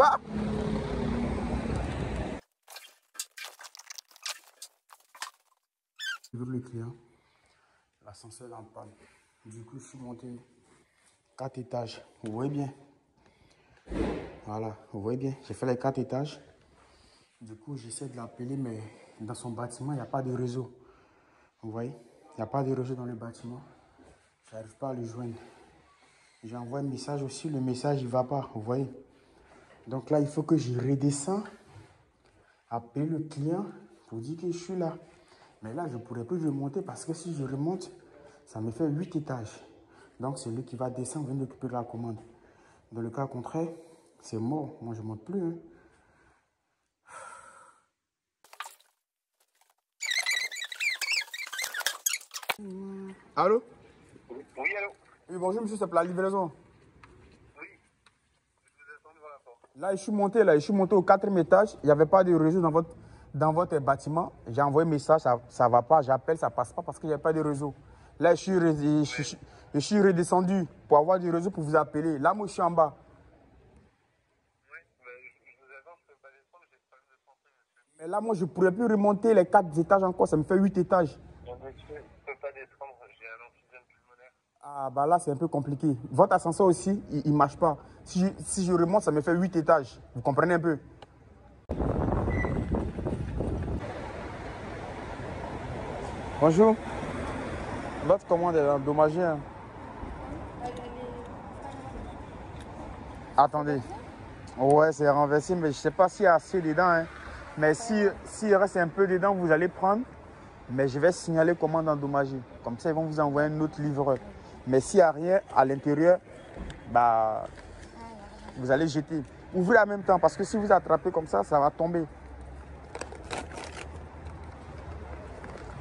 Quoi? Le client, l'ascenseur est en panne. Du coup, je suis monté 4 étages. Vous voyez bien? Voilà, vous voyez bien, j'ai fait les 4 étages. Du coup, j'essaie de l'appeler, mais dans son bâtiment, il n'y a pas de réseau. Vous voyez, il n'y a pas de réseau dans le bâtiment. Je n'arrive pas à le joindre. J'ai envoyé un message aussi, le message, il ne va pas, vous voyez. Donc là, il faut que je redescends, appeler le client pour dire que je suis là. Mais là, je ne pourrais plus remonter parce que si je remonte, ça me fait 8 étages. Donc, c'est lui qui va descendre, venir récupérer la commande. Dans le cas contraire, c'est mort. Moi, je ne monte plus. Hein. Allô? Oui, allô? Oui, bonjour, monsieur, c'est pour la livraison. Oui, je vous attends devant la porte. Là, je suis monté au 4e étage. Il n'y avait pas de réseau dans votre bâtiment. J'ai envoyé un message, ça ne va pas. J'appelle, ça ne passe pas parce qu'il n'y a pas de réseau. Là, je suis redescendu pour avoir du réseau pour vous appeler. Là, moi, je suis en bas. Oui, je vous attends, je ne peux pas descendre, j'ai pas de santé, monsieur. Mais là, moi, je ne pourrais plus remonter les 4 étages encore. Ça me fait 8 étages. Non, monsieur, je ne peux pas descendre, j'ai un emphysème pulmonaire. Ah, bah là, c'est un peu compliqué. Votre ascenseur aussi, il ne marche pas. Si je remonte, ça me fait 8 étages. Vous comprenez un peu? Bonjour. Votre commande est endommagée. Hein. Attendez. Ouais, c'est renversé, mais je ne sais pas s'il y a assez dedans. Hein. Mais s'il reste un peu dedans, vous allez prendre. Mais je vais signaler commande endommagée. Comme ça, ils vont vous envoyer un autre livreur. Mais s'il n'y a rien à l'intérieur, bah, vous allez jeter. Ouvrez en même temps, parce que si vous attrapez comme ça, ça va tomber.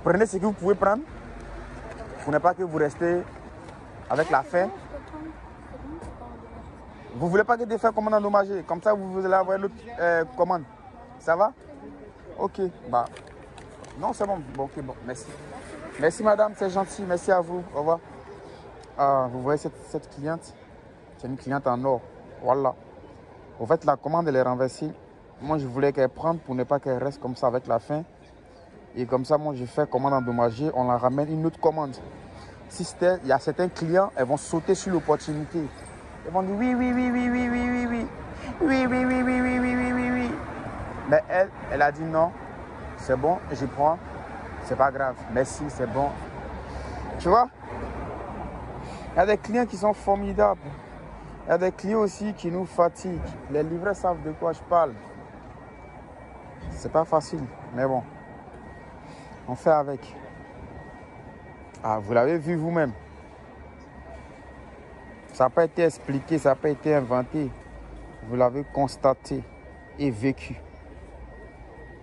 Prenez ce que vous pouvez prendre. Pour ne pas que vous restez avec la faim. Vous ne voulez pas que des faits commande endommagée. Comme ça, vous allez avoir une autre commande. Ça va? Ok. Bah. Non, c'est bon. Bon, ok, bon. Merci. Merci, madame. C'est gentil. Merci à vous. Au revoir. Ah, vous voyez cette cliente? C'est une cliente en or. Voilà. En fait, la commande, elle est renversée. Moi, je voulais qu'elle prenne pour ne pas qu'elle reste comme ça avec la faim. Et comme ça, moi, je fais commande endommagée. On la ramène une autre commande. Si il y a certains clients, elles vont sauter sur l'opportunité. Ils vont dire oui, oui, oui, oui, oui, oui, oui, oui. Oui, oui, oui, oui, oui, oui, oui, oui, oui. Mais elle a dit non. C'est bon, je prends. C'est pas grave. Merci, c'est bon. Tu vois? Il y a des clients qui sont formidables. Il y a des clients aussi qui nous fatiguent. Les livreurs savent de quoi je parle. C'est pas facile, mais bon. On fait avec. Ah, vous l'avez vu vous-même. Ça n'a pas été expliqué, ça n'a pas été inventé. Vous l'avez constaté et vécu.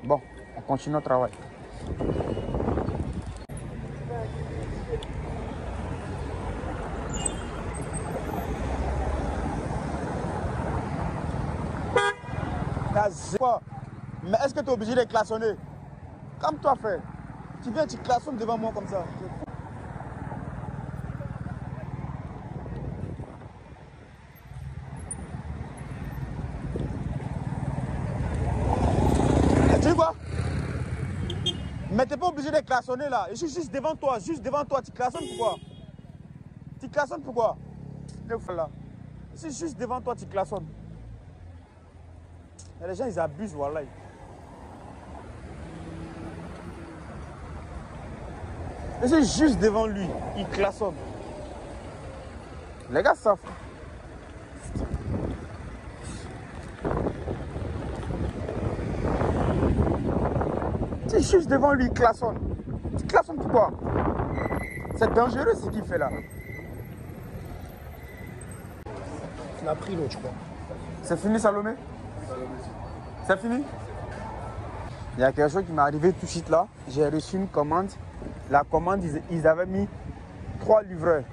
Bon, on continue notre travail. Mais est-ce que tu es obligé de klaxonner? Comme toi fais. Tu viens, tu klaxonnes devant moi comme ça. Tu dis quoi? Mais tu n'es pas obligé de klaxonner là. Je suis juste devant toi, Tu klaxonnes pourquoi? Tu klaxonnes pourquoi? Là. Je suis juste devant toi, tu klaxonnes. Les gens, ils abusent, voilà. Je suis juste devant lui, il klaxonne. Les gars savent. Tu es juste devant lui, il klaxonne. Tu klaxonnes pourquoi? C'est dangereux ce qu'il fait là. Tu l'as pris l'autre, je crois. C'est fini, Salomé? C'est fini? Il y a quelque chose qui m'est arrivé tout de suite là. J'ai reçu une commande. La commande, ils avaient mis 3 livreurs.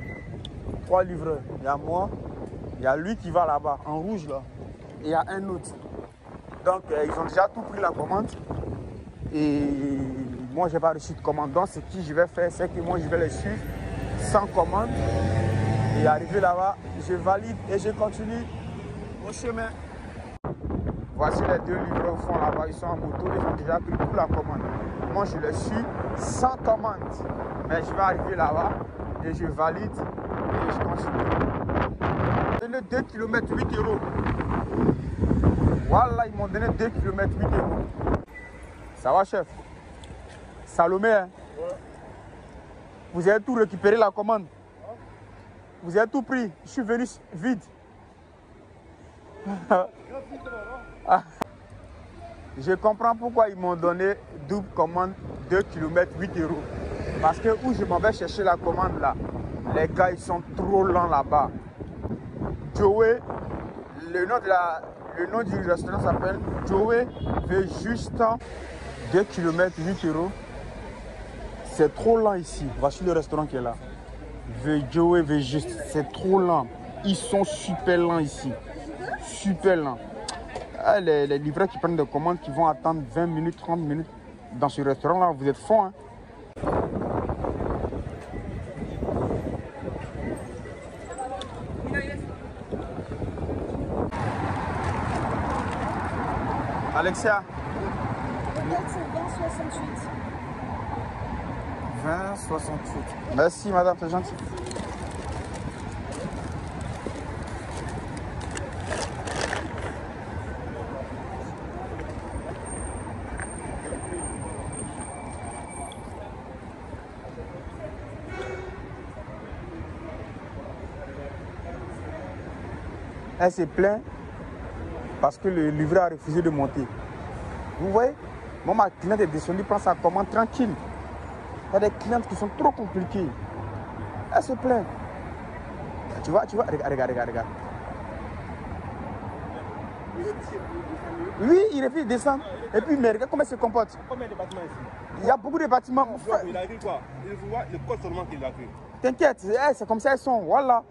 3 livreurs. Il y a moi, il y a lui qui va là-bas, en rouge là. Et il y a un autre. Donc, ils ont déjà tout pris la commande. Et moi, je n'ai pas reçu de commande. Donc, ce que je vais faire, c'est que moi, je vais les suivre sans commande. Et arrivé là-bas, je valide et je continue au chemin. Voici les deux livreurs au fond là-bas. Ils sont en moto. Ils ont déjà pris toute la commande. Moi, je les suis sans commande. Mais je vais arriver là-bas et je valide et je continue. Donné 2 km 8 €. Voilà, ils m'ont donné 2 km 8 €. Ça va, chef? Salomé, hein? Ouais. Vous avez tout récupéré la commande? Vous avez tout pris? Je suis venu vide. Je comprends pourquoi ils m'ont donné double commande 2 km 8 €. Parce que où je m'en vais chercher la commande là, les gars ils sont trop lents là-bas. Joey, le nom du restaurant s'appelle Joey veut juste 2 km 8 €. C'est trop lent ici. Voici le restaurant qui est là. Joey veut juste. C'est trop lent. Ils sont super lents ici. Super lents. Ah, les livreurs qui prennent des commandes qui vont attendre 20 minutes, 30 minutes dans ce restaurant là, vous êtes fous, hein? Alexia. C'est 20,68. Merci madame, c'est gentil. Elle s'est plainte parce que le livreur a refusé de monter. Vous voyez? Moi, ma cliente est descendue, prend sa commande tranquille. Il y a des clientes qui sont trop compliquées. Elle se plaint. Tu vois, regarde. Oui, il refuse de descendre. Et puis, mais regarde comment elle se comporte. Combien de bâtiments ici? Il y a beaucoup de bâtiments. Il a écrit quoi? Il voit le code seulement qu'il a écrit. T'inquiète, c'est comme ça elles sont. Voilà.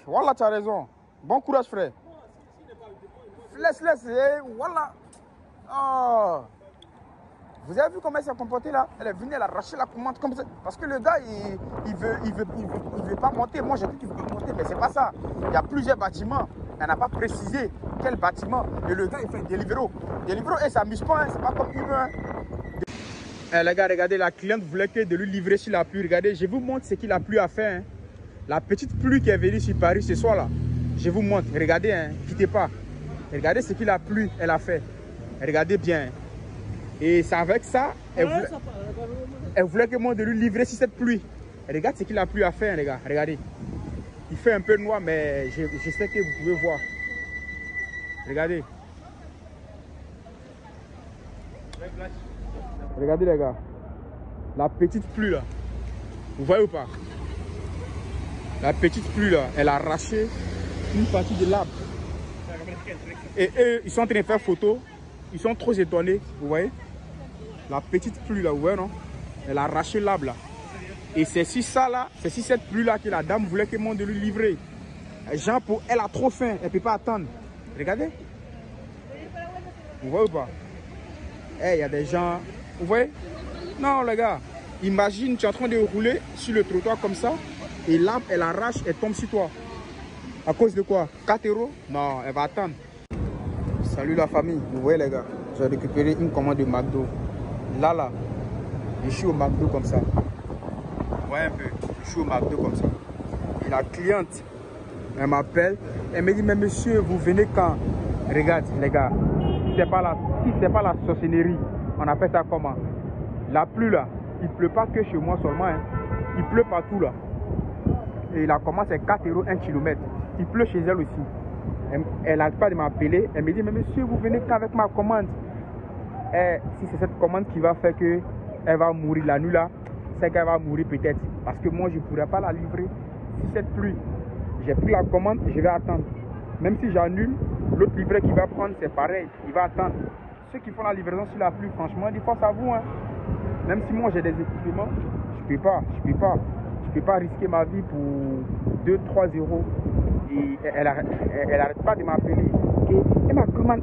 Voilà, tu as raison. Bon courage, frère. Laisse. Voilà. Oh. Vous avez vu comment elle s'est comportée là? Elle est venue, elle a arraché la commande comme ça. Parce que le gars, il veut pas monter. Moi, j'ai dit qu'il ne veut pas monter, mais c'est pas ça. Il y a plusieurs bâtiments. Elle n'a pas précisé quel bâtiment. Et le gars, il fait Deliveroo. Deliveroo, elle s'amuse pas, hein. C'est pas comme Uber. Hein. Les gars, regardez, la cliente voulait que de lui livrer sur la pluie. Regardez, je vous montre ce qu'il a plu à faire. Hein. La petite pluie qui est venue sur Paris ce soir là. Je vous montre. Regardez, hein. Quittez pas. Regardez ce qu'il a plu, elle a fait. Regardez bien. Hein. Et c'est avec ça, elle voulait que moi de lui livrer sur cette pluie. Et regarde ce qu'il a plu à faire, les gars. Regardez. Il fait un peu noir, mais je sais que vous pouvez voir. Regardez. Regardez, les gars. La petite pluie, là. Vous voyez ou pas? La petite pluie, là, elle a arraché une partie de l'arbre. Et eux, ils sont en train de faire photo. Ils sont trop étonnés, vous voyez? La petite pluie là, vous voyez, non? Elle a arraché l'arbre là. Et c'est si ça là, c'est si cette pluie là que la dame voulait que moi de lui livrer. Jean, elle a trop faim, elle ne peut pas attendre. Regardez. Vous voyez ou pas? Eh, il y a des gens, vous voyez? Non, les gars, imagine, tu es en train de rouler sur le trottoir comme ça. Et l'arbre, elle arrache, elle tombe sur toi. À cause de quoi? 4 €? Non, elle va attendre. Salut la famille, vous voyez les gars, j'ai récupéré une commande de McDo. Là, je suis au McDo comme ça. Vous voyez un peu, je suis au McDo comme ça. Et la cliente, elle m'appelle, elle me dit, mais monsieur, vous venez quand? Regarde les gars, si c'est pas la sorcellerie, on appelle ça comment? La pluie là, il pleut pas que chez moi seulement, hein. Il pleut partout là. Et la commande c'est 4 € 1 km. Il pleut chez elle aussi. Elle n'arrête pas de m'appeler. Elle me dit, mais monsieur, vous venez qu'avec ma commande. Et si c'est cette commande qui va faire qu'elle va mourir la nuit là, c'est qu'elle va mourir peut-être. Parce que moi, je ne pourrais pas la livrer. Si cette pluie, j'ai pris la commande, je vais attendre. Même si j'annule, l'autre livreur qui va prendre, c'est pareil. Il va attendre. Ceux qui font la livraison sur la pluie, franchement, des fois, ça vaut. Hein. Même si moi, j'ai des équipements, je ne peux pas risquer ma vie pour 2-3 €. Et elle n'arrête pas de m'appeler. Elle m'a commande.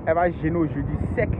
Elle va gêner aujourd'hui sec.